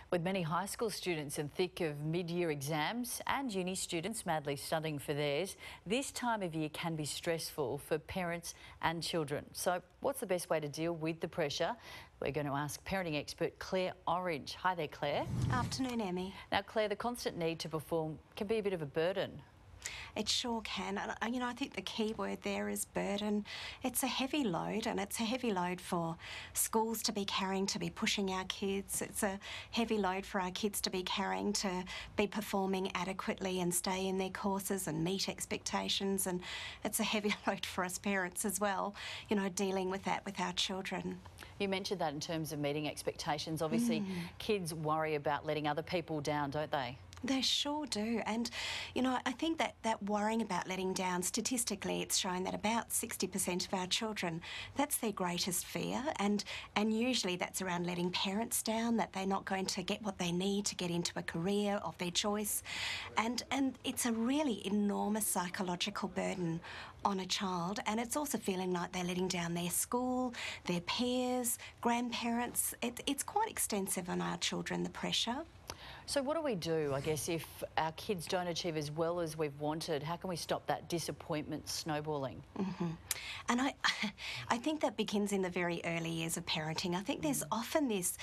With many high school students in thick of mid-year exams and uni students madly studying for theirs, this time of year can be stressful for parents and children. So what's the best way to deal with the pressure? We're going to ask parenting expert Claire Orange. Hi there, Claire. Afternoon, Emmy. Now, Claire, the constant need to perform can be a bit of a burden. It sure can. And, I think the key word there is burden. It's a heavy load, and it's a heavy load for schools to be carrying, to be pushing our kids. It's a heavy load for our kids to be carrying, to be performing adequately and stay in their courses and meet expectations. And it's a heavy load for us parents as well, dealing with that with our children. You mentioned that in terms of meeting expectations. Obviously, kids worry about letting other people down, don't they? They sure do. And, I think that worrying about letting down, statistically, it's shown that about 60% of our children, that's their greatest fear. And usually that's around letting parents down, that they're not going to get what they need to get into a career of their choice. And it's a really enormous psychological burden on a child. And it's also feeling like they're letting down their school, their peers, grandparents. It's quite extensive on our children, the pressure. So what do we do, I guess, if our kids don't achieve as well as we've wanted? How can we stop that disappointment snowballing? And I think that begins in the very early years of parenting. I think there's often this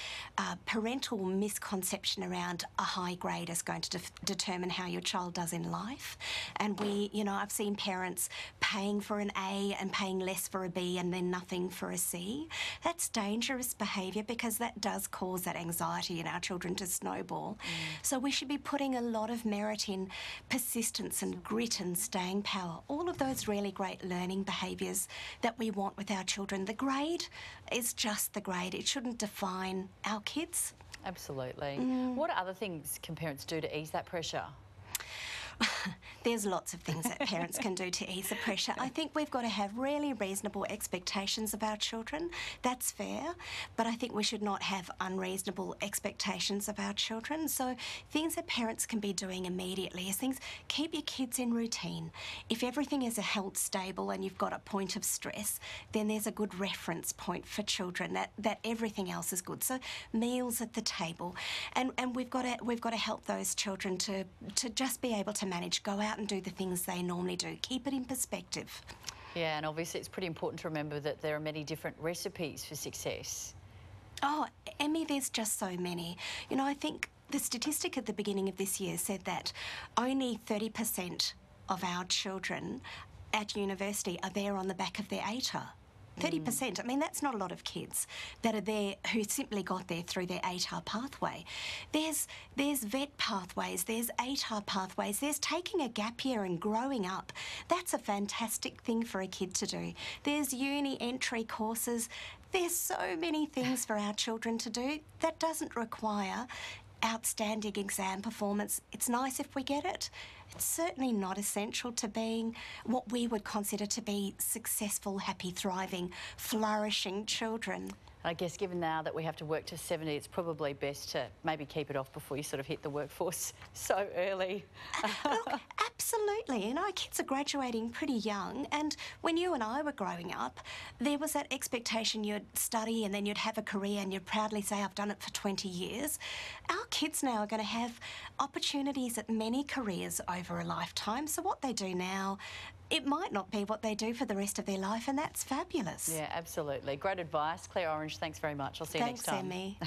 parental misconception around a high grade is going to determine how your child does in life. And I've seen parents paying for an A and paying less for a B and then nothing for a C. That's dangerous behaviour, because that does cause that anxiety in our children to snowball. So we should be putting a lot of merit in persistence and grit and staying power, all of those really great learning behaviours that we want with our children. The grade is just the grade. It shouldn't define our kids. Absolutely. What other things can parents do to ease that pressure? There's lots of things that parents can do to ease the pressure. I think we've got to have really reasonable expectations of our children. That's fair. But I think we should not have unreasonable expectations of our children. So things that parents can be doing immediately is things, keep your kids in routine. If everything is held stable and you've got a point of stress, then there's a good reference point for children that everything else is good. So meals at the table. And we've got to help those children to just be able to manage, go out and do the things they normally do. Keep it in perspective. Yeah, and obviously it's pretty important to remember that there are many different recipes for success. Oh, Emmy, there's just so many. I think the statistic at the beginning of this year said that only 30% of our children at university are there on the back of their ATAR. 30%. I mean, that's not a lot of kids that are there who simply got there through their ATAR pathway. There's vet pathways, there's ATAR pathways, there's taking a gap year and growing up. That's a fantastic thing for a kid to do. There's uni entry courses. There's so many things for our children to do that doesn't require outstanding exam performance. It's nice if we get it. It's certainly not essential to being what we would consider to be successful, happy, thriving, flourishing children. I guess given now that we have to work to 70, it's probably best to maybe keep it off before you sort of hit the workforce so early. Look, absolutely. Kids are graduating pretty young, and when you and I were growing up, there was that expectation you'd study and then you'd have a career and you'd proudly say, I've done it for 20 years. Our kids now are going to have opportunities at many careers over a lifetime, so what they do now, it might not be what they do for the rest of their life, and that's fabulous. Yeah, absolutely. Great advice. Claire Orange, thanks very much. I'll see you next time. Thanks, Emmy.